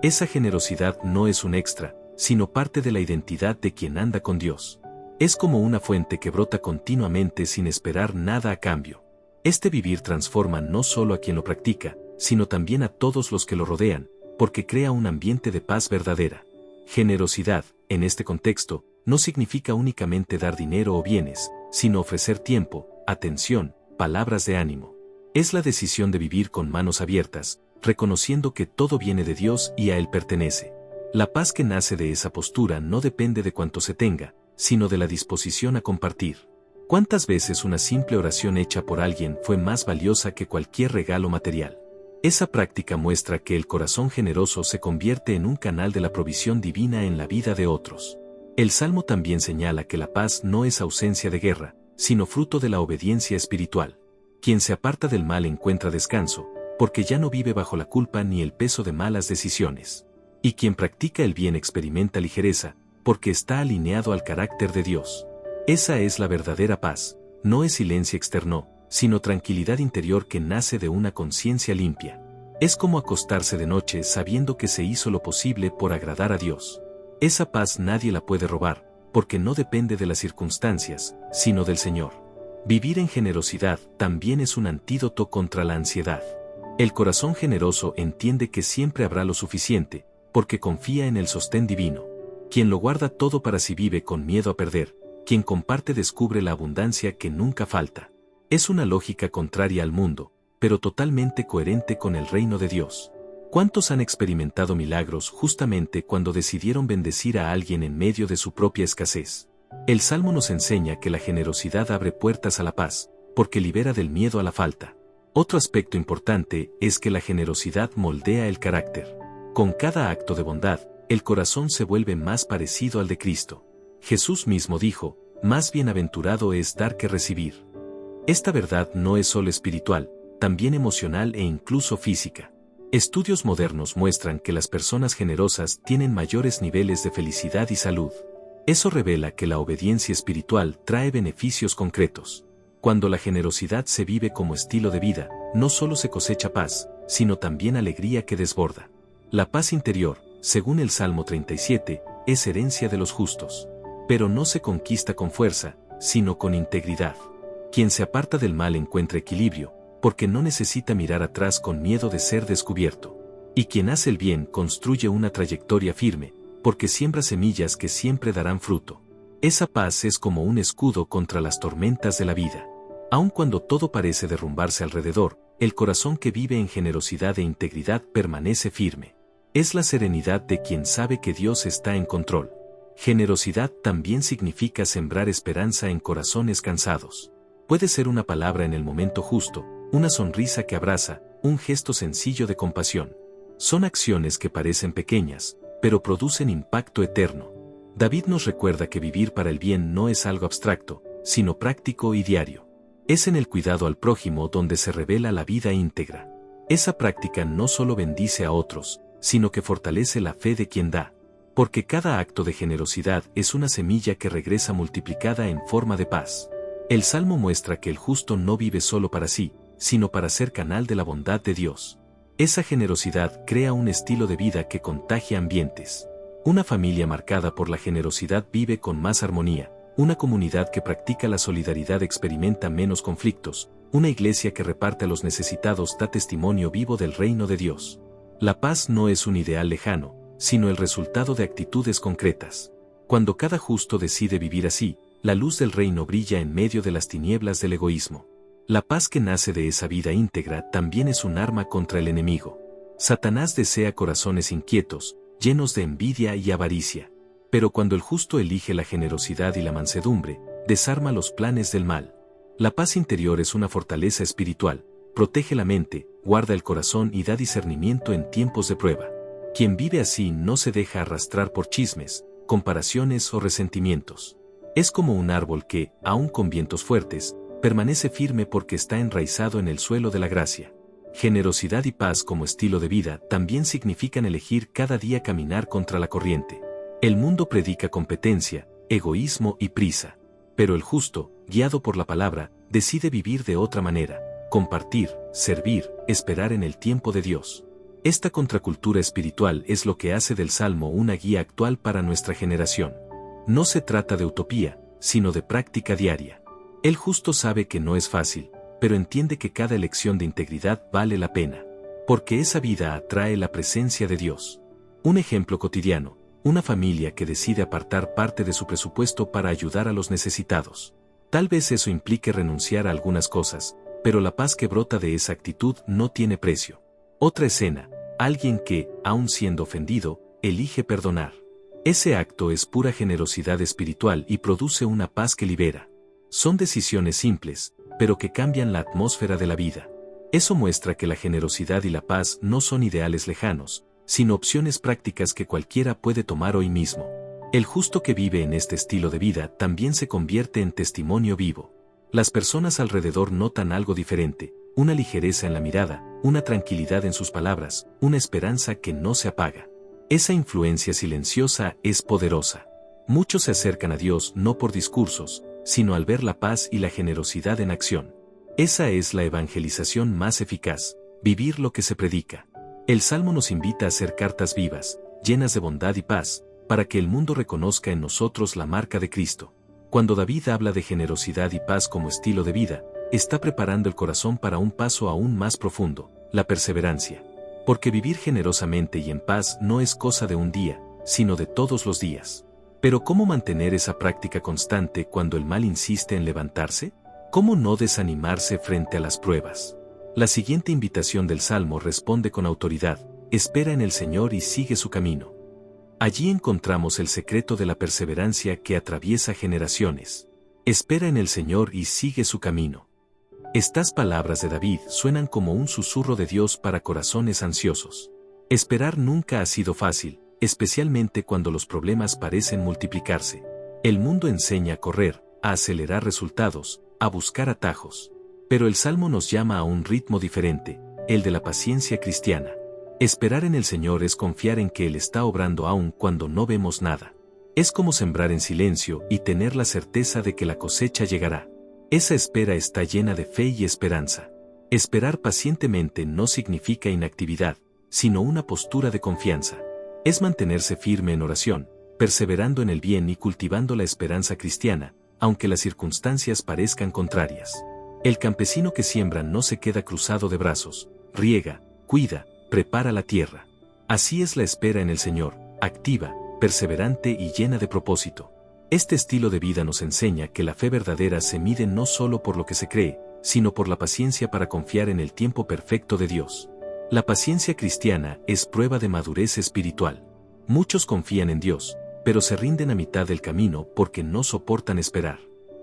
Esa generosidad no es un extra, sino parte de la identidad de quien anda con Dios. Es como una fuente que brota continuamente sin esperar nada a cambio. Este vivir transforma no solo a quien lo practica, sino también a todos los que lo rodean, porque crea un ambiente de paz verdadera. Generosidad, en este contexto, no significa únicamente dar dinero o bienes, sino ofrecer tiempo, atención, palabras de ánimo. Es la decisión de vivir con manos abiertas, reconociendo que todo viene de Dios y a Él pertenece. La paz que nace de esa postura no depende de cuánto se tenga, sino de la disposición a compartir. ¿Cuántas veces una simple oración hecha por alguien fue más valiosa que cualquier regalo material? Esa práctica muestra que el corazón generoso se convierte en un canal de la provisión divina en la vida de otros. El Salmo también señala que la paz no es ausencia de guerra, sino fruto de la obediencia espiritual. Quien se aparta del mal encuentra descanso, porque ya no vive bajo la culpa ni el peso de malas decisiones. Y quien practica el bien experimenta ligereza, porque está alineado al carácter de Dios. Esa es la verdadera paz, no es silencio externo, sino tranquilidad interior que nace de una conciencia limpia. Es como acostarse de noche sabiendo que se hizo lo posible por agradar a Dios. Esa paz nadie la puede robar, porque no depende de las circunstancias, sino del Señor. Vivir en generosidad también es un antídoto contra la ansiedad. El corazón generoso entiende que siempre habrá lo suficiente, porque confía en el sostén divino. Quien lo guarda todo para sí vive con miedo a perder, Quien comparte descubre la abundancia que nunca falta. Es una lógica contraria al mundo, pero totalmente coherente con el reino de Dios. ¿Cuántos han experimentado milagros justamente cuando decidieron bendecir a alguien en medio de su propia escasez? El Salmo nos enseña que la generosidad abre puertas a la paz, porque libera del miedo a la falta. Otro aspecto importante es que la generosidad moldea el carácter. Con cada acto de bondad, el corazón se vuelve más parecido al de Cristo. Jesús mismo dijo, más bienaventurado es dar que recibir. Esta verdad no es solo espiritual, también emocional e incluso física. Estudios modernos muestran que las personas generosas tienen mayores niveles de felicidad y salud. Eso revela que la obediencia espiritual trae beneficios concretos. Cuando la generosidad se vive como estilo de vida, no solo se cosecha paz, sino también alegría que desborda. La paz interior, según el Salmo 37, es herencia de los justos. Pero no se conquista con fuerza, sino con integridad. Quien se aparta del mal encuentra equilibrio, porque no necesita mirar atrás con miedo de ser descubierto. Y quien hace el bien construye una trayectoria firme, porque siembra semillas que siempre darán fruto. Esa paz es como un escudo contra las tormentas de la vida. Aun cuando todo parece derrumbarse alrededor, el corazón que vive en generosidad e integridad permanece firme. Es la serenidad de quien sabe que Dios está en control. Generosidad también significa sembrar esperanza en corazones cansados. Puede ser una palabra en el momento justo, una sonrisa que abraza, un gesto sencillo de compasión. Son acciones que parecen pequeñas, pero producen impacto eterno. David nos recuerda que vivir para el bien no es algo abstracto, sino práctico y diario. Es en el cuidado al prójimo donde se revela la vida íntegra. Esa práctica no solo bendice a otros, sino que fortalece la fe de quien da. Porque cada acto de generosidad es una semilla que regresa multiplicada en forma de paz. El Salmo muestra que el justo no vive solo para sí, sino para ser canal de la bondad de Dios. Esa generosidad crea un estilo de vida que contagia ambientes. Una familia marcada por la generosidad vive con más armonía, una comunidad que practica la solidaridad experimenta menos conflictos, una iglesia que reparte a los necesitados da testimonio vivo del reino de Dios. La paz no es un ideal lejano, sino el resultado de actitudes concretas. Cuando cada justo decide vivir así, la luz del reino brilla en medio de las tinieblas del egoísmo. La paz que nace de esa vida íntegra también es un arma contra el enemigo. Satanás desea corazones inquietos, llenos de envidia y avaricia. Pero cuando el justo elige la generosidad y la mansedumbre, desarma los planes del mal. La paz interior es una fortaleza espiritual, protege la mente, guarda el corazón y da discernimiento en tiempos de prueba. Quien vive así no se deja arrastrar por chismes, comparaciones o resentimientos. Es como un árbol que, aun con vientos fuertes, permanece firme porque está enraizado en el suelo de la gracia. Generosidad y paz como estilo de vida también significan elegir cada día caminar contra la corriente. El mundo predica competencia, egoísmo y prisa. Pero el justo, guiado por la palabra, decide vivir de otra manera, compartir, servir, esperar en el tiempo de Dios. Esta contracultura espiritual es lo que hace del Salmo una guía actual para nuestra generación. No se trata de utopía, sino de práctica diaria. El justo sabe que no es fácil, pero entiende que cada elección de integridad vale la pena, porque esa vida atrae la presencia de Dios. Un ejemplo cotidiano, una familia que decide apartar parte de su presupuesto para ayudar a los necesitados. Tal vez eso implique renunciar a algunas cosas, pero la paz que brota de esa actitud no tiene precio. Otra escena, alguien que, aun siendo ofendido, elige perdonar. Ese acto es pura generosidad espiritual y produce una paz que libera. Son decisiones simples, pero que cambian la atmósfera de la vida. Eso muestra que la generosidad y la paz no son ideales lejanos, sino opciones prácticas que cualquiera puede tomar hoy mismo. El justo que vive en este estilo de vida también se convierte en testimonio vivo. Las personas alrededor notan algo diferente, una ligereza en la mirada, una tranquilidad en sus palabras, una esperanza que no se apaga. Esa influencia silenciosa es poderosa. Muchos se acercan a Dios no por discursos, sino al ver la paz y la generosidad en acción. Esa es la evangelización más eficaz, vivir lo que se predica. El Salmo nos invita a ser cartas vivas, llenas de bondad y paz, para que el mundo reconozca en nosotros la marca de Cristo. Cuando David habla de generosidad y paz como estilo de vida, está preparando el corazón para un paso aún más profundo, la perseverancia. Porque vivir generosamente y en paz no es cosa de un día, sino de todos los días. Pero ¿cómo mantener esa práctica constante cuando el mal insiste en levantarse? ¿Cómo no desanimarse frente a las pruebas? La siguiente invitación del Salmo responde con autoridad: espera en el Señor y sigue su camino. Allí encontramos el secreto de la perseverancia que atraviesa generaciones. Espera en el Señor y sigue su camino. Estas palabras de David suenan como un susurro de Dios para corazones ansiosos. Esperar nunca ha sido fácil, especialmente cuando los problemas parecen multiplicarse. El mundo enseña a correr, a acelerar resultados, a buscar atajos. Pero el Salmo nos llama a un ritmo diferente, el de la paciencia cristiana. Esperar en el Señor es confiar en que Él está obrando aun cuando no vemos nada. Es como sembrar en silencio y tener la certeza de que la cosecha llegará. Esa espera está llena de fe y esperanza. Esperar pacientemente no significa inactividad, sino una postura de confianza. Es mantenerse firme en oración, perseverando en el bien y cultivando la esperanza cristiana, aunque las circunstancias parezcan contrarias. El campesino que siembra no se queda cruzado de brazos, riega, cuida, prepara la tierra. Así es la espera en el Señor, activa, perseverante y llena de propósito. Este estilo de vida nos enseña que la fe verdadera se mide no solo por lo que se cree, sino por la paciencia para confiar en el tiempo perfecto de Dios. La paciencia cristiana es prueba de madurez espiritual. Muchos confían en Dios, pero se rinden a mitad del camino porque no soportan esperar.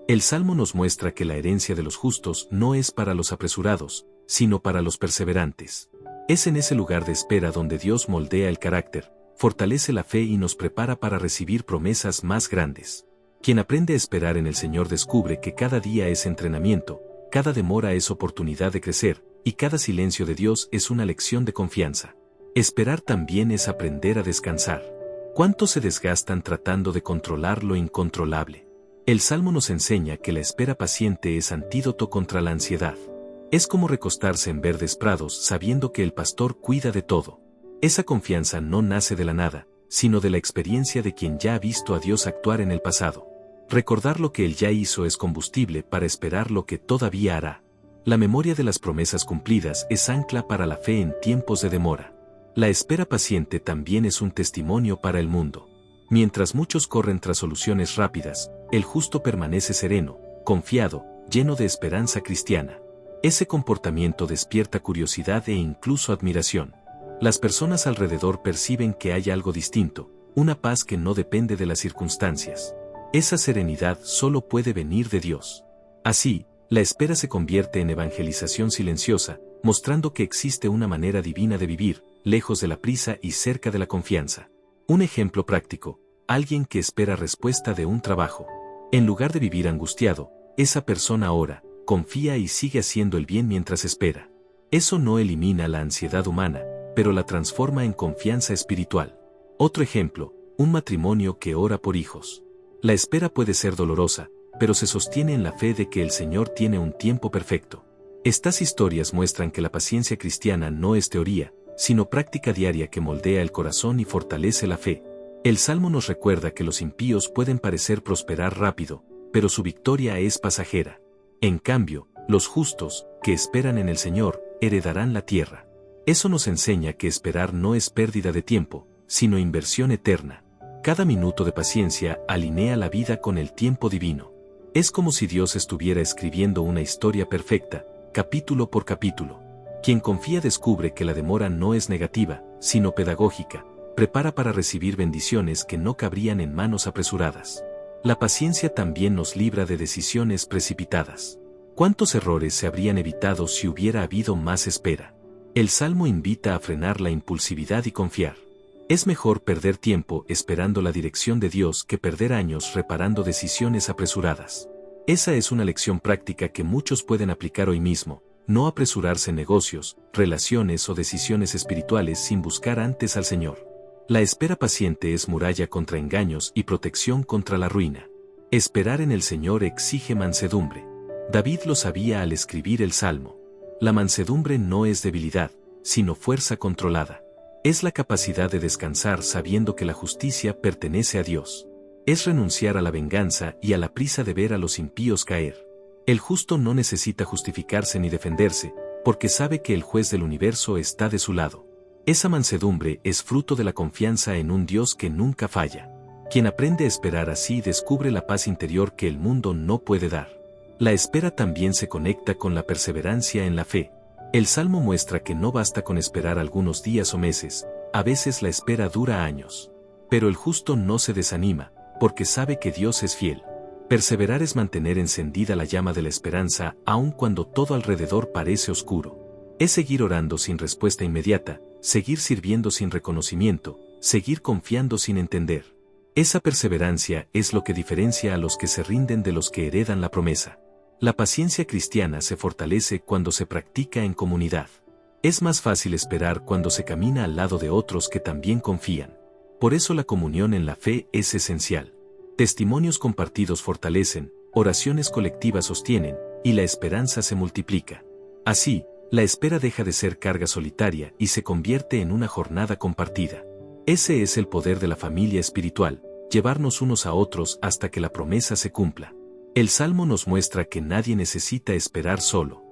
El Salmo nos muestra que la herencia de los justos no es para los apresurados, sino para los perseverantes. Es en ese lugar de espera donde Dios moldea el carácter, fortalece la fe y nos prepara para recibir promesas más grandes. Quien aprende a esperar en el Señor descubre que cada día es entrenamiento, cada demora es oportunidad de crecer, y cada silencio de Dios es una lección de confianza. Esperar también es aprender a descansar. ¿Cuántos se desgastan tratando de controlar lo incontrolable? El Salmo nos enseña que la espera paciente es antídoto contra la ansiedad. Es como recostarse en verdes prados sabiendo que el pastor cuida de todo. Esa confianza no nace de la nada, sino de la experiencia de quien ya ha visto a Dios actuar en el pasado. Recordar lo que Él ya hizo es combustible para esperar lo que todavía hará. La memoria de las promesas cumplidas es ancla para la fe en tiempos de demora. La espera paciente también es un testimonio para el mundo. Mientras muchos corren tras soluciones rápidas, el justo permanece sereno, confiado, lleno de esperanza cristiana. Ese comportamiento despierta curiosidad e incluso admiración. Las personas alrededor perciben que hay algo distinto, una paz que no depende de las circunstancias. Esa serenidad solo puede venir de Dios. Así, la espera se convierte en evangelización silenciosa, mostrando que existe una manera divina de vivir, lejos de la prisa y cerca de la confianza. Un ejemplo práctico: alguien que espera respuesta de un trabajo. En lugar de vivir angustiado, esa persona ora, confía y sigue haciendo el bien mientras espera. Eso no elimina la ansiedad humana, pero la transforma en confianza espiritual. Otro ejemplo: un matrimonio que ora por hijos. La espera puede ser dolorosa, pero se sostiene en la fe de que el Señor tiene un tiempo perfecto. Estas historias muestran que la paciencia cristiana no es teoría, sino práctica diaria que moldea el corazón y fortalece la fe. El Salmo nos recuerda que los impíos pueden parecer prosperar rápido, pero su victoria es pasajera. En cambio, los justos, que esperan en el Señor, heredarán la tierra. Eso nos enseña que esperar no es pérdida de tiempo, sino inversión eterna. Cada minuto de paciencia alinea la vida con el tiempo divino. Es como si Dios estuviera escribiendo una historia perfecta, capítulo por capítulo. Quien confía descubre que la demora no es negativa, sino pedagógica, prepara para recibir bendiciones que no cabrían en manos apresuradas. La paciencia también nos libra de decisiones precipitadas. ¿Cuántos errores se habrían evitado si hubiera habido más espera? El Salmo invita a frenar la impulsividad y confiar. Es mejor perder tiempo esperando la dirección de Dios que perder años reparando decisiones apresuradas. Esa es una lección práctica que muchos pueden aplicar hoy mismo: no apresurarse en negocios, relaciones o decisiones espirituales sin buscar antes al Señor. La espera paciente es muralla contra engaños y protección contra la ruina. Esperar en el Señor exige mansedumbre. David lo sabía al escribir el Salmo. La mansedumbre no es debilidad, sino fuerza controlada. Es la capacidad de descansar sabiendo que la justicia pertenece a Dios. Es renunciar a la venganza y a la prisa de ver a los impíos caer. El justo no necesita justificarse ni defenderse, porque sabe que el juez del universo está de su lado. Esa mansedumbre es fruto de la confianza en un Dios que nunca falla. Quien aprende a esperar así descubre la paz interior que el mundo no puede dar. La espera también se conecta con la perseverancia en la fe. El Salmo muestra que no basta con esperar algunos días o meses, a veces la espera dura años. Pero el justo no se desanima, porque sabe que Dios es fiel. Perseverar es mantener encendida la llama de la esperanza aun cuando todo alrededor parece oscuro. Es seguir orando sin respuesta inmediata, seguir sirviendo sin reconocimiento, seguir confiando sin entender. Esa perseverancia es lo que diferencia a los que se rinden de los que heredan la promesa. La paciencia cristiana se fortalece cuando se practica en comunidad. Es más fácil esperar cuando se camina al lado de otros que también confían. Por eso la comunión en la fe es esencial. Testimonios compartidos fortalecen, oraciones colectivas sostienen, y la esperanza se multiplica. Así, la espera deja de ser carga solitaria y se convierte en una jornada compartida. Ese es el poder de la familia espiritual, llevarnos unos a otros hasta que la promesa se cumpla. El Salmo nos muestra que nadie necesita esperar solo.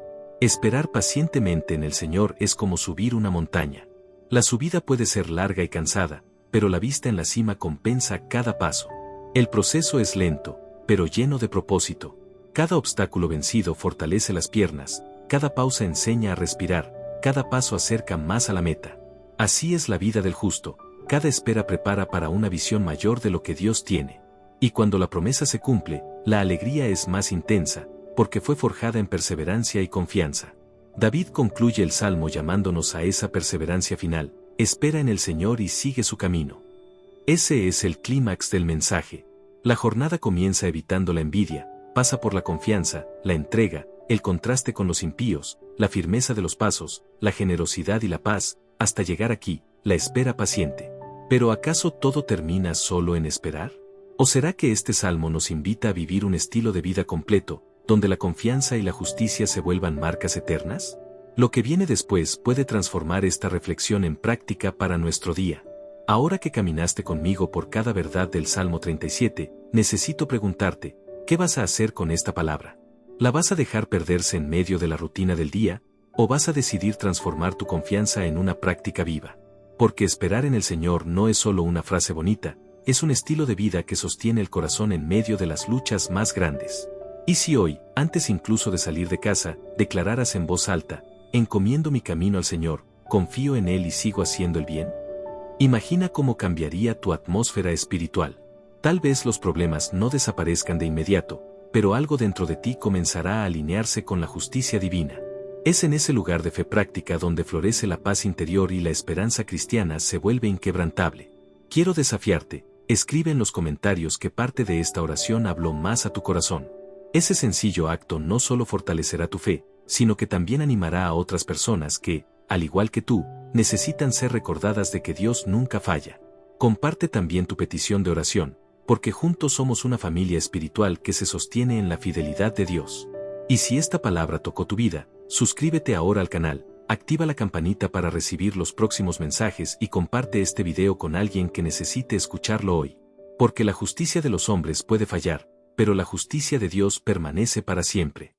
Esperar pacientemente en el Señor es como subir una montaña. La subida puede ser larga y cansada, pero la vista en la cima compensa cada paso. El proceso es lento, pero lleno de propósito. Cada obstáculo vencido fortalece las piernas, cada pausa enseña a respirar, cada paso acerca más a la meta. Así es la vida del justo, cada espera prepara para una visión mayor de lo que Dios tiene. Y cuando la promesa se cumple, la alegría es más intensa, porque fue forjada en perseverancia y confianza. David concluye el Salmo llamándonos a esa perseverancia final: espera en el Señor y sigue su camino. Ese es el clímax del mensaje. La jornada comienza evitando la envidia, pasa por la confianza, la entrega, el contraste con los impíos, la firmeza de los pasos, la generosidad y la paz, hasta llegar aquí, la espera paciente. ¿Pero acaso todo termina solo en esperar? ¿O será que este salmo nos invita a vivir un estilo de vida completo, donde la confianza y la justicia se vuelvan marcas eternas? Lo que viene después puede transformar esta reflexión en práctica para nuestro día. Ahora que caminaste conmigo por cada verdad del Salmo 37, necesito preguntarte, ¿qué vas a hacer con esta palabra? ¿La vas a dejar perderse en medio de la rutina del día, o vas a decidir transformar tu confianza en una práctica viva? Porque esperar en el Señor no es solo una frase bonita, es un estilo de vida que sostiene el corazón en medio de las luchas más grandes. ¿Y si hoy, antes incluso de salir de casa, declararas en voz alta: encomiendo mi camino al Señor, confío en Él y sigo haciendo el bien? Imagina cómo cambiaría tu atmósfera espiritual. Tal vez los problemas no desaparezcan de inmediato, pero algo dentro de ti comenzará a alinearse con la justicia divina. Es en ese lugar de fe práctica donde florece la paz interior y la esperanza cristiana se vuelve inquebrantable. Quiero desafiarte: escribe en los comentarios qué parte de esta oración habló más a tu corazón. Ese sencillo acto no solo fortalecerá tu fe, sino que también animará a otras personas que, al igual que tú, necesitan ser recordadas de que Dios nunca falla. Comparte también tu petición de oración, porque juntos somos una familia espiritual que se sostiene en la fidelidad de Dios. Y si esta palabra tocó tu vida, suscríbete ahora al canal, activa la campanita para recibir los próximos mensajes y comparte este video con alguien que necesite escucharlo hoy. Porque la justicia de los hombres puede fallar, pero la justicia de Dios permanece para siempre.